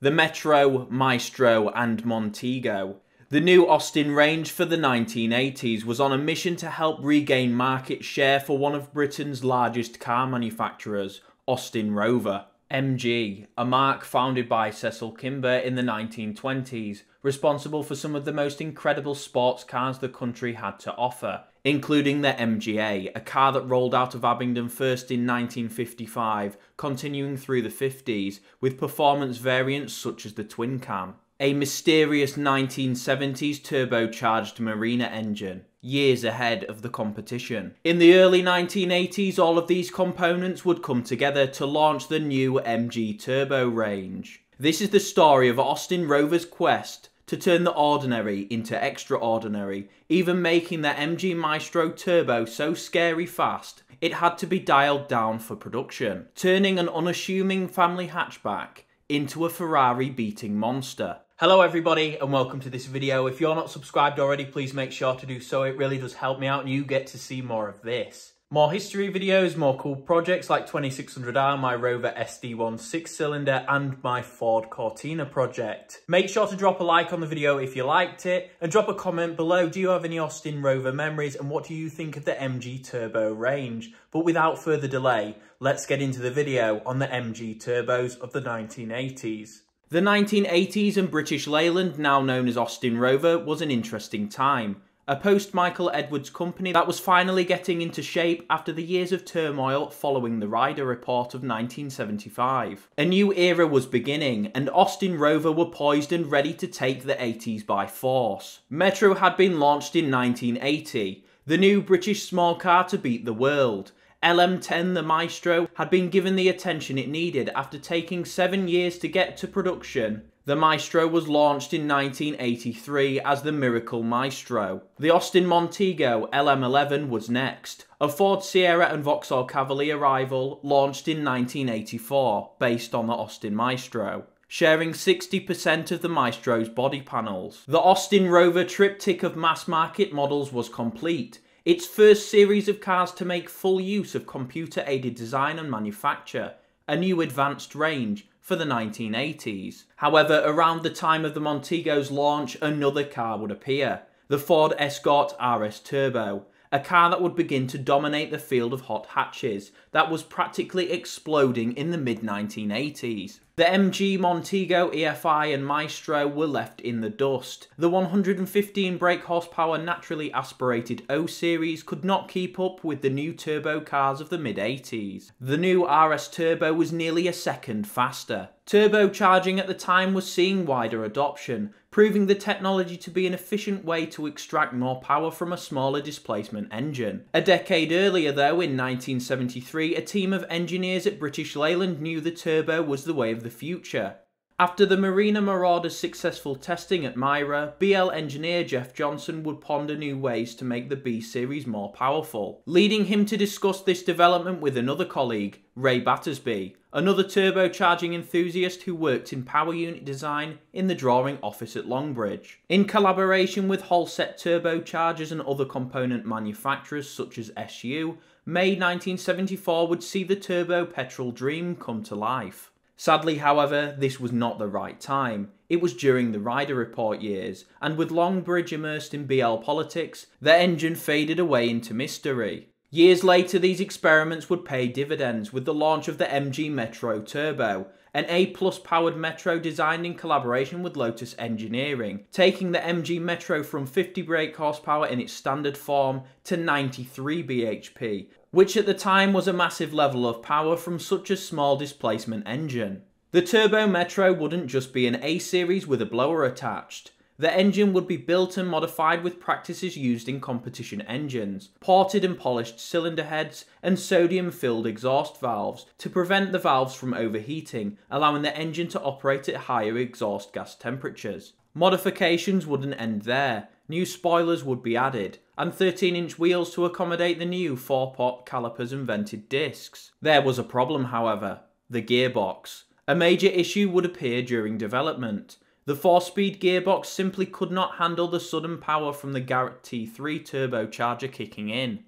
the Metro, Maestro and Montego. The new Austin range for the 1980s was on a mission to help regain market share for one of Britain's largest car manufacturers, Austin Rover. MG, a marque founded by Cecil Kimber in the 1920s, responsible for some of the most incredible sports cars the country had to offer, including the MGA, a car that rolled out of Abingdon first in 1955, continuing through the 50s, with performance variants such as the twin cam. A mysterious 1970s turbocharged Marina engine, years ahead of the competition. In the early 1980s, all of these components would come together to launch the new MG Turbo range. This is the story of Austin Rover's quest to turn the ordinary into extraordinary, even making the MG Maestro Turbo so scary fast, it had to be dialed down for production, turning an unassuming family hatchback into a Ferrari-beating monster. Hello everybody and welcome to this video. If you're not subscribed already, please make sure to do so. It really does help me out and you get to see more of this. More history videos, more cool projects like 2600R, my Rover SD1 6-cylinder and my Ford Cortina project. Make sure to drop a like on the video if you liked it and drop a comment below. Do you have any Austin Rover memories and what do you think of the MG Turbo range? But without further delay, let's get into the video on the MG Turbos of the 1980s. The 1980s and British Leyland, now known as Austin Rover, was an interesting time. A post-Michael Edwards company that was finally getting into shape after the years of turmoil following the Ryder Report of 1975. A new era was beginning and Austin Rover were poised and ready to take the 80s by force. Metro had been launched in 1980, the new British small car to beat the world. LM10, the Maestro, had been given the attention it needed after taking 7 years to get to production. The Maestro was launched in 1983 as the Miracle Maestro. The Austin Montego LM11 was next. A Ford Sierra and Vauxhall Cavalier rival launched in 1984, based on the Austin Maestro, sharing 60% of the Maestro's body panels. The Austin Rover triptych of mass-market models was complete. Its first series of cars to make full use of computer-aided design and manufacture, a new advanced range for the 1980s. However, around the time of the Montego's launch, another car would appear, the Ford Escort RS Turbo, a car that would begin to dominate the field of hot hatches that was practically exploding in the mid-1980s. The MG, Montego, EFI and Maestro were left in the dust. The 115 brake horsepower naturally aspirated O series could not keep up with the new turbo cars of the mid-80s. The new RS Turbo was nearly a second faster. Turbocharging at the time was seeing wider adoption, proving the technology to be an efficient way to extract more power from a smaller displacement engine. A decade earlier though, in 1973, a team of engineers at British Leyland knew the turbo was the way of the future. After the Marina Marauder's successful testing at Myra, BL engineer Jeff Johnson would ponder new ways to make the B Series more powerful, leading him to discuss this development with another colleague, Ray Battersby, another turbocharging enthusiast who worked in power unit design in the drawing office at Longbridge. In collaboration with Holset turbochargers and other component manufacturers such as SU, May 1974 would see the turbo petrol dream come to life. Sadly, however, this was not the right time. It was during the Ryder Report years, and with Longbridge immersed in BL politics, the engine faded away into mystery. Years later, these experiments would pay dividends with the launch of the MG Maestro Turbo, an A-plus powered Metro designed in collaboration with Lotus Engineering, taking the MG Maestro from 50 brake horsepower in its standard form to 93 bhp, which at the time was a massive level of power from such a small displacement engine. The Turbo Metro wouldn't just be an A-series with a blower attached. The engine would be built and modified with practices used in competition engines, ported and polished cylinder heads and sodium-filled exhaust valves to prevent the valves from overheating, allowing the engine to operate at higher exhaust gas temperatures. Modifications wouldn't end there. New spoilers would be added, and 13-inch wheels to accommodate the new 4-pot calipers and vented discs. There was a problem, however: the gearbox. A major issue would appear during development. The 4-speed gearbox simply could not handle the sudden power from the Garrett T3 turbocharger kicking in.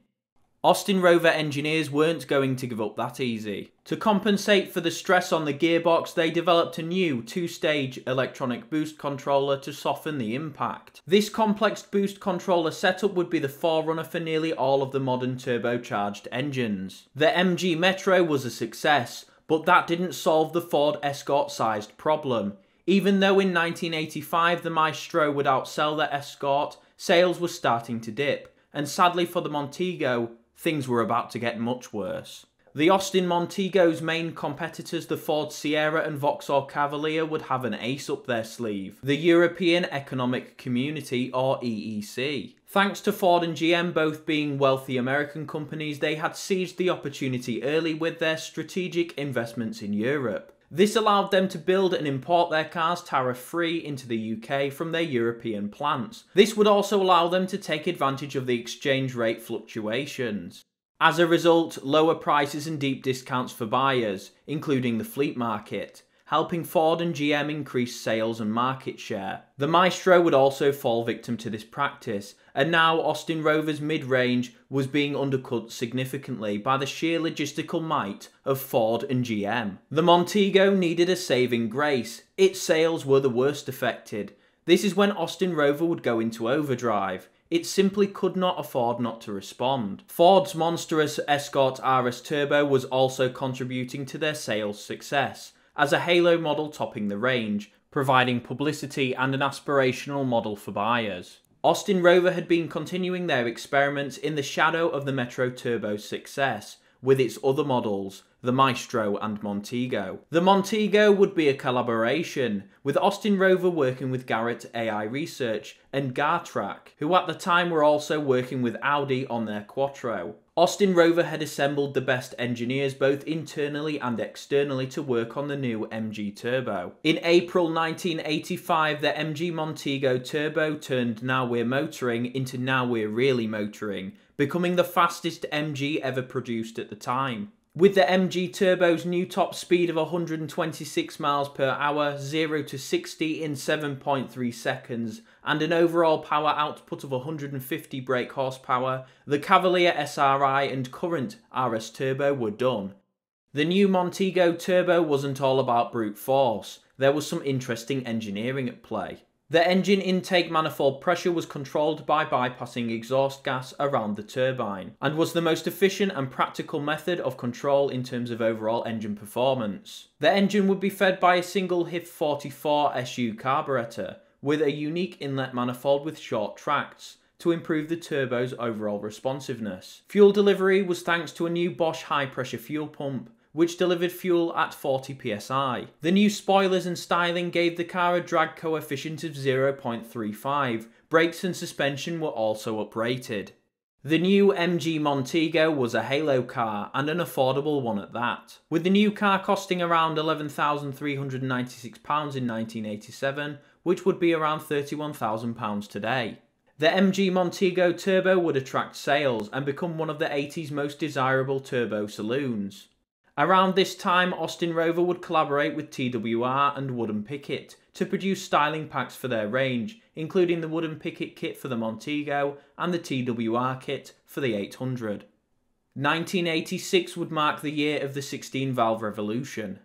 Austin Rover engineers weren't going to give up that easy. To compensate for the stress on the gearbox, they developed a new two-stage electronic boost controller to soften the impact. This complex boost controller setup would be the forerunner for nearly all of the modern turbocharged engines. The MG Metro was a success, but that didn't solve the Ford Escort-sized problem. Even though in 1985 the Maestro would outsell the Escort, sales were starting to dip, and sadly for the Montego, things were about to get much worse. The Austin Montego's main competitors, the Ford Sierra and Vauxhall Cavalier, would have an ace up their sleeve: the European Economic Community, or EEC. Thanks to Ford and GM both being wealthy American companies, they had seized the opportunity early with their strategic investments in Europe. This allowed them to build and import their cars tariff-free into the UK from their European plants. This would also allow them to take advantage of the exchange rate fluctuations. As a result, lower prices and deep discounts for buyers, including the fleet market, helping Ford and GM increase sales and market share. The Maestro would also fall victim to this practice, and now Austin Rover's mid-range was being undercut significantly by the sheer logistical might of Ford and GM. The Montego needed a saving grace. Its sales were the worst affected. This is when Austin Rover would go into overdrive. It simply could not afford not to respond. Ford's monstrous Escort RS Turbo was also contributing to their sales success, as a halo model topping the range, providing publicity and an aspirational model for buyers. Austin Rover had been continuing their experiments in the shadow of the Metro Turbo's success, with its other models, the Maestro and Montego. The Montego would be a collaboration, with Austin Rover working with Garrett AI Research and Gartrack, who at the time were also working with Audi on their Quattro. Austin Rover had assembled the best engineers both internally and externally to work on the new MG Turbo. In April 1985, the MG Montego Turbo turned Now We're Motoring into Now We're Really Motoring, becoming the fastest MG ever produced at the time. With the MG Turbo's new top speed of 126 miles per hour, 0 to 60 in 7.3 seconds, and an overall power output of 150 brake horsepower, the Cavalier SRI and current RS Turbo were done. The new Montego Turbo wasn't all about brute force. There was some interesting engineering at play. The engine intake manifold pressure was controlled by bypassing exhaust gas around the turbine, and was the most efficient and practical method of control in terms of overall engine performance. The engine would be fed by a single HIF 44 SU carburetor, with a unique inlet manifold with short tracts, to improve the turbo's overall responsiveness. Fuel delivery was thanks to a new Bosch high-pressure fuel pump, which delivered fuel at 40 psi. The new spoilers and styling gave the car a drag coefficient of 0.35. Brakes and suspension were also uprated. The new MG Montego was a halo car, and an affordable one at that, with the new car costing around £11,396 in 1987, which would be around £31,000 today. The MG Montego Turbo would attract sales and become one of the 80s most desirable turbo saloons. Around this time, Austin Rover would collaborate with TWR and Wooden Picket to produce styling packs for their range, including the Wooden Picket kit for the Montego and the TWR kit for the 800. 1986 would mark the year of the 16-valve revolution.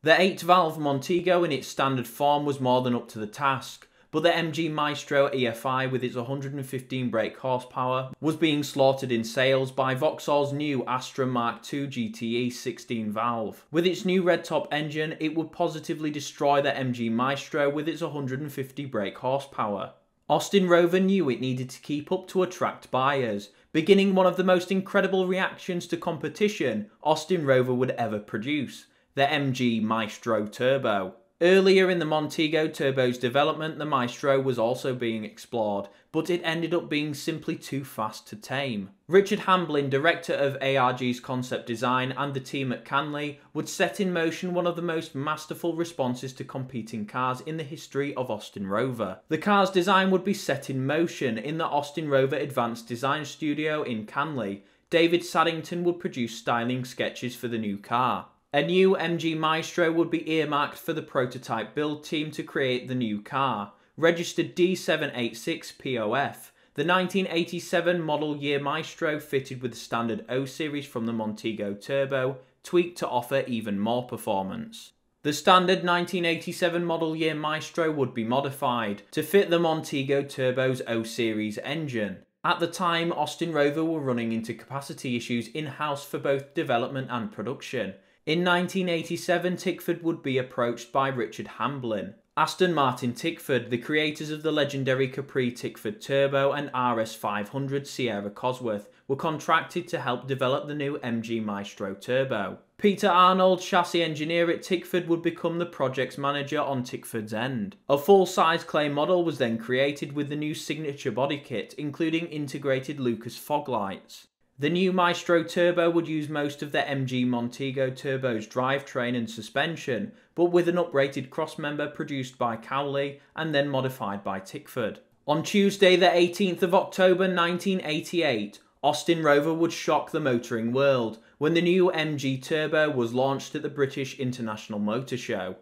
The 8-valve Montego in its standard form was more than up to the task, but the MG Maestro EFI with its 115 brake horsepower was being slaughtered in sales by Vauxhall's new Astra Mark II GTE 16-valve. With its new red-top engine, it would positively destroy the MG Maestro with its 150 brake horsepower. Austin Rover knew it needed to keep up to attract buyers, beginning one of the most incredible reactions to competition Austin Rover would ever produce, the MG Maestro Turbo. Earlier in the Montego Turbo's development, the Maestro was also being explored, but it ended up being simply too fast to tame. Richard Hamblin, director of ARG's concept design, and the team at Canley would set in motion one of the most masterful responses to competing cars in the history of Austin Rover. The car's design would be set in motion in the Austin Rover Advanced Design Studio in Canley. David Saddington would produce styling sketches for the new car. A new MG Maestro would be earmarked for the prototype build team to create the new car. Registered D786 POF, The 1987 model year Maestro fitted with the standard O series from the Montego Turbo, tweaked to offer even more performance. The standard 1987 model year Maestro would be modified to fit the Montego Turbo's O series engine. At the time, Austin Rover were running into capacity issues in-house for both development and production. In 1987, Tickford would be approached by Richard Hamblin. Aston Martin Tickford, the creators of the legendary Capri Tickford Turbo and RS 500 Sierra Cosworth, were contracted to help develop the new MG Maestro Turbo. Peter Arnold, chassis engineer at Tickford, would become the project's manager on Tickford's end. A full-size clay model was then created with the new signature body kit, including integrated Lucas fog lights. The new Maestro Turbo would use most of the MG Montego Turbo's drivetrain and suspension, but with an uprated crossmember produced by Cowley and then modified by Tickford. On Tuesday the 18th of October 1988, Austin Rover would shock the motoring world when the new MG Turbo was launched at the British International Motor Show.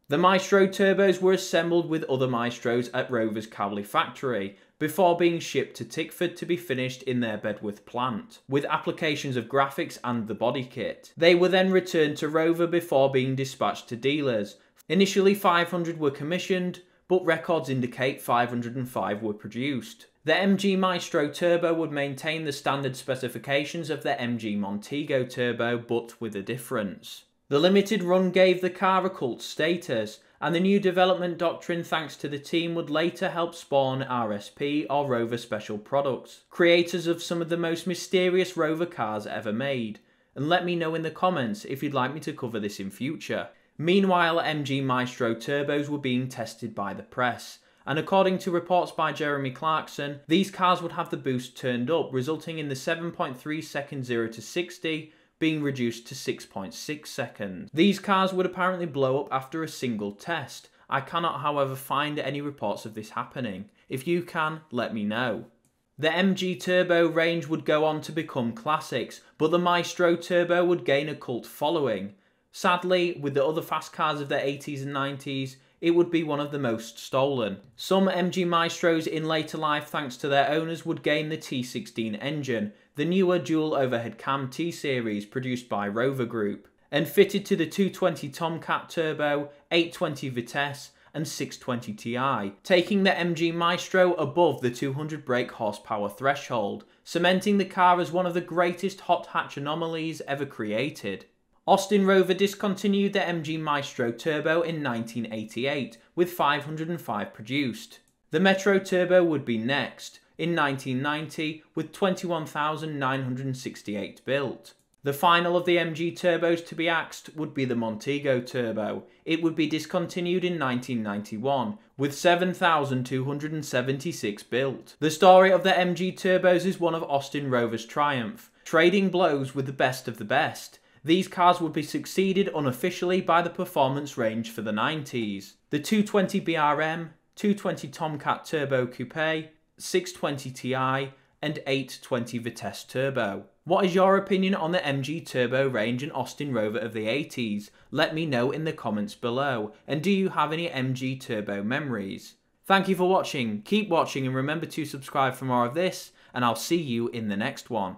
The Maestro Turbos were assembled with other Maestros at Rover's Cowley factory before being shipped to Tickford to be finished in their Bedworth plant, with applications of graphics and the body kit. They were then returned to Rover before being dispatched to dealers. Initially 500 were commissioned, but records indicate 505 were produced. The MG Maestro Turbo would maintain the standard specifications of the MG Montego Turbo, but with a difference. The limited run gave the car a cult status, and the new development doctrine, thanks to the team, would later help spawn RSP or Rover Special Products, creators of some of the most mysterious Rover cars ever made. And let me know in the comments if you'd like me to cover this in future. Meanwhile, MG Maestro Turbos were being tested by the press, and according to reports by Jeremy Clarkson, these cars would have the boost turned up, resulting in the 7.3 second 0 to 60 being reduced to 6.6 seconds. These cars would apparently blow up after a single test. I cannot, however, find any reports of this happening. If you can, let me know. The MG Turbo range would go on to become classics, but the Maestro Turbo would gain a cult following. Sadly, with the other fast cars of the 80s and 90s, it would be one of the most stolen. Some MG Maestros in later life, thanks to their owners, would gain the T16 engine, the newer dual overhead cam T-Series produced by Rover Group, and fitted to the 220 Tomcat Turbo, 820 Vitesse and 620 Ti, taking the MG Maestro above the 200 brake horsepower threshold, cementing the car as one of the greatest hot hatch anomalies ever created. Austin Rover discontinued the MG Maestro Turbo in 1988, with 505 produced. The Metro Turbo would be next, in 1990, with 21,968 built. The final of the MG Turbos to be axed would be the Montego Turbo. It would be discontinued in 1991, with 7,276 built. The story of the MG Turbos is one of Austin Rover's triumph, trading blows with the best of the best. These cars would be succeeded unofficially by the performance range for the 90s. The 220 BRM, 220 Tomcat Turbo Coupe, 620 Ti and 820 Vitesse Turbo. What is your opinion on the MG Turbo range and Austin Rover of the 80s? Let me know in the comments below. And do you have any MG Turbo memories? Thank you for watching, keep watching and remember to subscribe for more of this, and I'll see you in the next one.